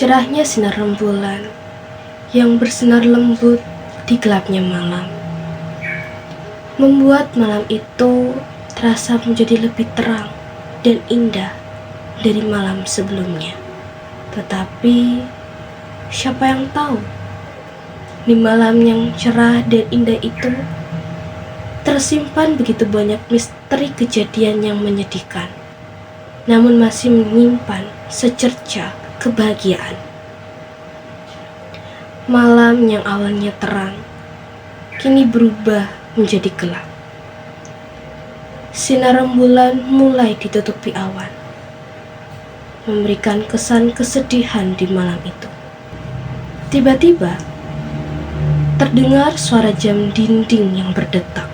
Cerahnya sinar rembulan yang bersinar lembut di gelapnya malam membuat malam itu terasa menjadi lebih terang dan indah dari malam sebelumnya. Tetapi siapa yang tahu, di malam yang cerah dan indah itu tersimpan begitu banyak misteri kejadian yang menyedihkan, namun masih menyimpan secerca kebahagiaan. Malam yang awalnya terang kini berubah menjadi gelap. Sinar rembulan mulai ditutupi awan, memberikan kesan kesedihan di malam itu. Tiba-tiba terdengar suara jam dinding yang berdetak,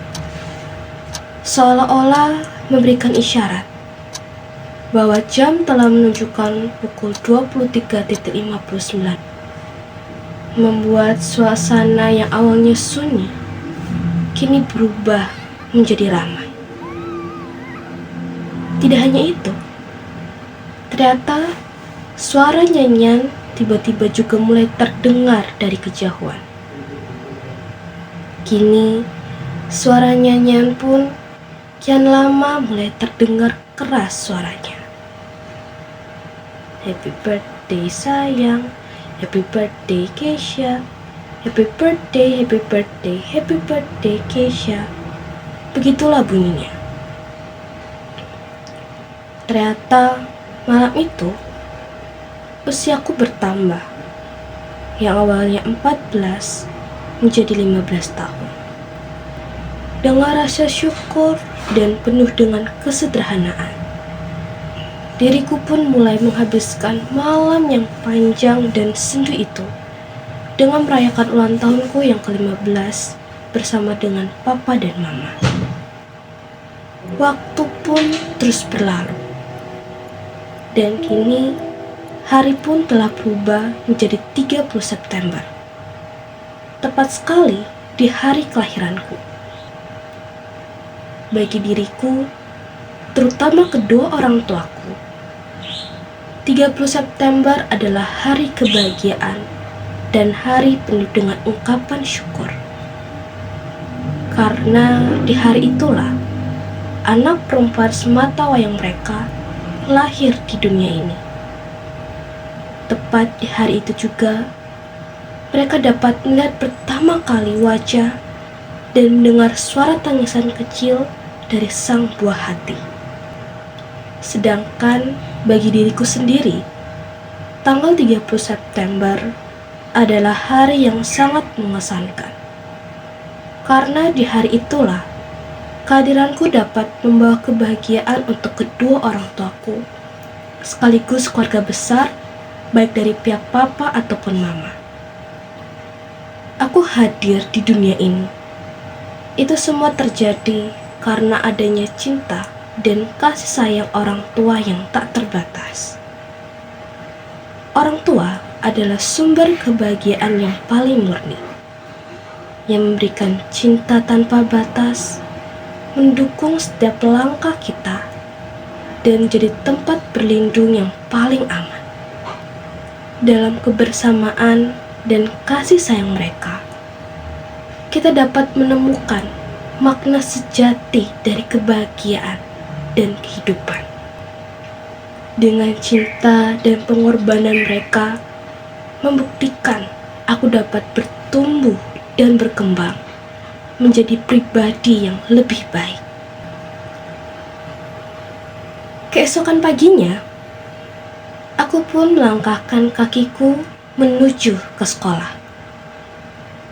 seolah-olah memberikan isyarat bahwa jam telah menunjukkan pukul 23.59, membuat suasana yang awalnya sunyi kini berubah menjadi ramai. Tidak hanya itu, ternyata suara nyanyian tiba-tiba juga mulai terdengar dari kejauhan. Kini suara nyanyian pun kian lama mulai terdengar keras suaranya. Happy birthday sayang, happy birthday Keisha, happy birthday, happy birthday, happy birthday Keisha. Begitulah bunyinya. Ternyata malam itu usiaku bertambah, yang awalnya 14 menjadi 15 tahun. Dengan rasa syukur dan penuh dengan kesederhanaan, diriku pun mulai menghabiskan malam yang panjang dan sendu itu dengan merayakan ulang tahunku yang ke-15 bersama dengan papa dan mama. Waktu pun terus berlalu, dan kini hari pun telah berubah menjadi 30 September. Tepat sekali di hari kelahiranku. Bagi diriku, terutama kedua orang tuaku, 30 September adalah hari kebahagiaan dan hari penuh dengan ungkapan syukur. Karena di hari itulah anak perempuan semata wayang mereka lahir di dunia ini. Tepat di hari itu juga, mereka dapat melihat pertama kali wajah dan mendengar suara tangisan kecil dari sang buah hati. Sedangkan bagi diriku sendiri, tanggal 30 September adalah hari yang sangat mengesankan. Karena di hari itulah kehadiranku dapat membawa kebahagiaan untuk kedua orang tuaku, sekaligus keluarga besar, baik dari pihak papa ataupun mama. Aku hadir di dunia ini. Itu semua terjadi karena adanya cinta dan kasih sayang orang tua yang tak terbatas. Orang tua adalah sumber kebahagiaan yang paling murni, yang memberikan cinta tanpa batas, mendukung setiap langkah kita, dan jadi tempat berlindung yang paling aman. Dalam kebersamaan dan kasih sayang mereka, kita dapat menemukan makna sejati dari kebahagiaan dan kehidupan. Dengan cinta dan pengorbanan mereka, membuktikan aku dapat bertumbuh dan berkembang menjadi pribadi yang lebih baik. Keesokan paginya, aku pun melangkahkan kakiku menuju ke sekolah,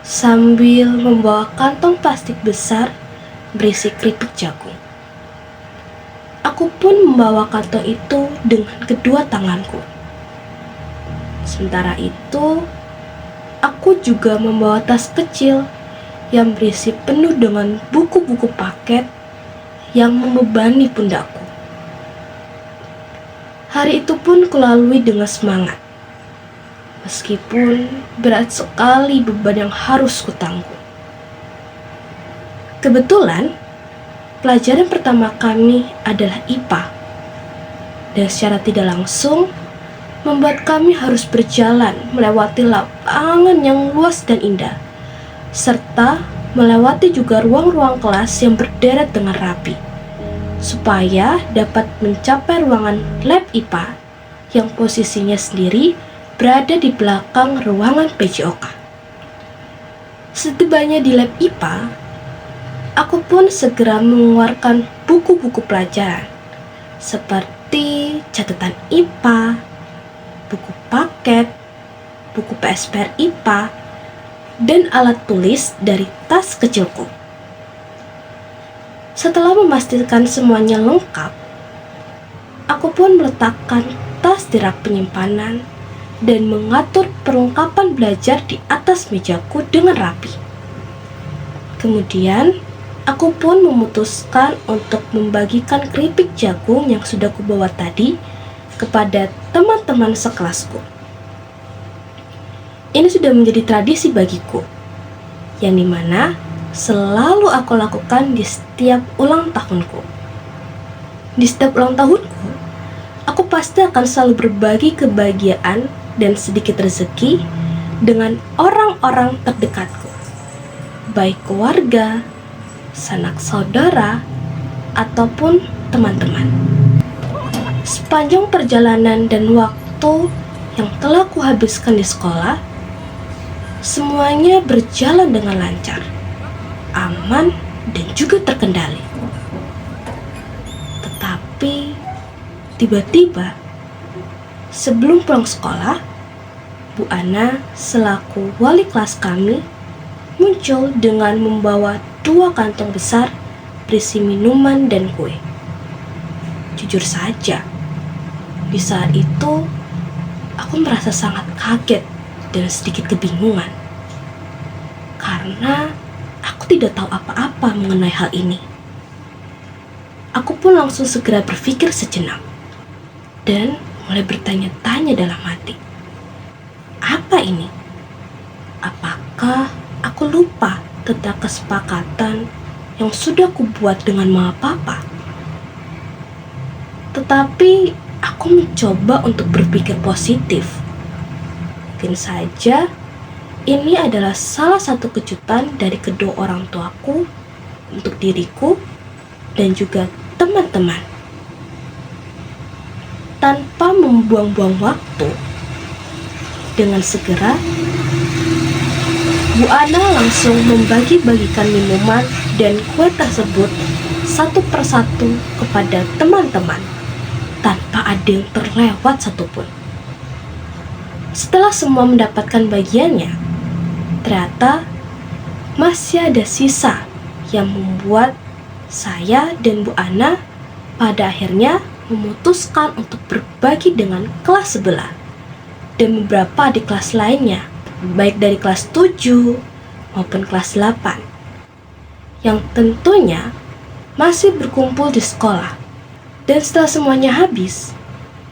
sambil membawa kantong plastik besar berisi keripik jagung. Aku pun membawa kantong itu dengan kedua tanganku. Sementara itu, aku juga membawa tas kecil yang berisi penuh dengan buku-buku paket yang membebani pundakku. Hari itu pun kulalui dengan semangat, meskipun berat sekali beban yang harus kutanggung. Kebetulan, pelajaran pertama kami adalah IPA, dan secara tidak langsung membuat kami harus berjalan melewati lapangan yang luas dan indah, serta melewati juga ruang-ruang kelas yang berderet dengan rapi, supaya dapat mencapai ruangan lab IPA yang posisinya sendiri berada di belakang ruangan PJOK. Setibanya di lab IPA, aku pun segera mengeluarkan buku-buku pelajaran seperti catatan IPA, buku paket, buku PSPR IPA, dan alat tulis dari tas kecilku. Setelah memastikan semuanya lengkap, aku pun meletakkan tas di rak penyimpanan dan mengatur perlengkapan belajar di atas mejaku dengan rapi. Kemudian, aku pun memutuskan untuk membagikan keripik jagung yang sudah kubawa tadi kepada teman-teman sekelasku. Ini sudah menjadi tradisi bagiku, yang dimana selalu aku lakukan di setiap ulang tahunku. Di setiap ulang tahunku, aku pasti akan selalu berbagi kebahagiaan dan sedikit rezeki dengan orang-orang terdekatku, baik keluarga, sanak saudara, ataupun teman-teman. Sepanjang perjalanan dan waktu yang telah kuhabiskan di sekolah, semuanya berjalan dengan lancar, aman, dan juga terkendali. Tetapi, tiba-tiba, sebelum pulang sekolah, Bu Ana selaku wali kelas kami muncul dengan membawa 2 kantong besar berisi minuman dan kue. Jujur saja, di saat itu aku merasa sangat kaget dan sedikit kebingungan karena aku tidak tahu apa-apa mengenai hal ini. Aku pun langsung segera berpikir sejenak dan mulai bertanya-tanya dalam hati. Apa ini? Apakah aku lupa tentang kesepakatan yang sudah kubuat dengan Mama Papa? Tetapi aku mencoba untuk berpikir positif. Mungkin saja ini adalah salah satu kejutan dari kedua orang tuaku untuk diriku dan juga teman-teman. Tanpa membuang-buang waktu, dengan segera Bu Ana langsung membagi-bagikan minuman dan kue tersebut satu persatu kepada teman-teman tanpa ada yang terlewat satupun. Setelah semua mendapatkan bagiannya, ternyata masih ada sisa yang membuat saya dan Bu Ana pada akhirnya memutuskan untuk berbagi dengan kelas sebelah dan beberapa adik kelas lainnya, baik dari kelas 7 maupun kelas 8, yang tentunya masih berkumpul di sekolah. Dan setelah semuanya habis,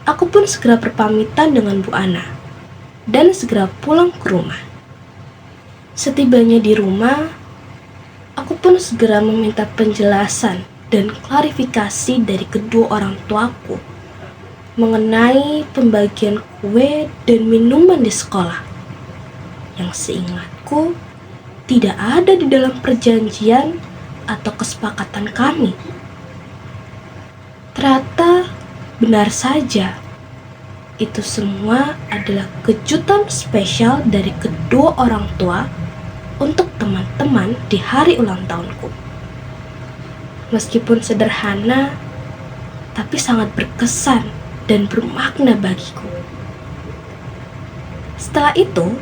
aku pun segera berpamitan dengan Bu Ana dan segera pulang ke rumah. Setibanya di rumah, aku pun segera meminta penjelasan dan klarifikasi dari kedua orang tuaku mengenai pembagian kue dan minuman di sekolah yang seingatku tidak ada di dalam perjanjian atau kesepakatan kami. Ternyata benar saja, itu semua adalah kejutan spesial dari kedua orang tua untuk teman-teman di hari ulang tahunku. Meskipun sederhana, tapi sangat berkesan dan bermakna bagiku. Setelah itu,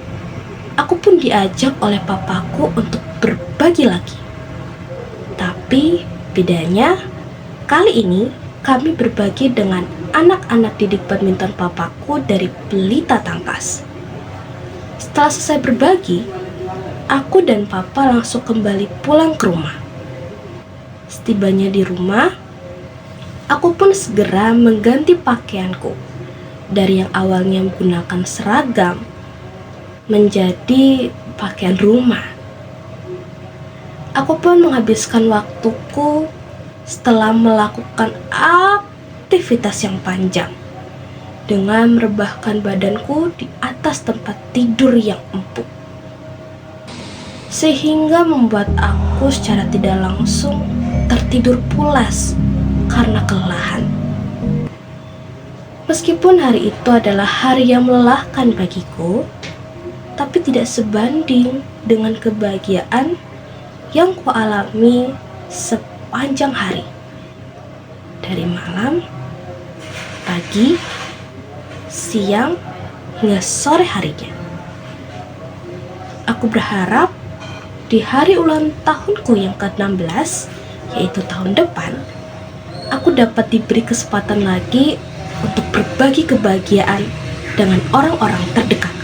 aku pun diajak oleh papaku untuk berbagi lagi. Tapi bedanya, kali ini kami berbagi dengan anak-anak didik badminton papaku dari Pelita Tangkas. Setelah selesai berbagi, aku dan papa langsung kembali pulang ke rumah. Setibanya di rumah, aku pun segera mengganti pakaianku dari yang awalnya menggunakan seragam menjadi pakaian rumah. Aku pun menghabiskan waktuku setelah melakukan aktivitas yang panjang dengan merebahkan badanku di atas tempat tidur yang empuk, sehingga membuat aku secara tidak langsung tertidur pulas karena kelelahan. Meskipun hari itu adalah hari yang melelahkan bagiku, tapi tidak sebanding dengan kebahagiaan yang kualami sepanjang hari. Dari malam, pagi, siang, hingga sore harinya. Aku berharap di hari ulang tahunku yang ke-16, yaitu tahun depan, aku dapat diberi kesempatan lagi untuk berbagi kebahagiaan dengan orang-orang terdekat.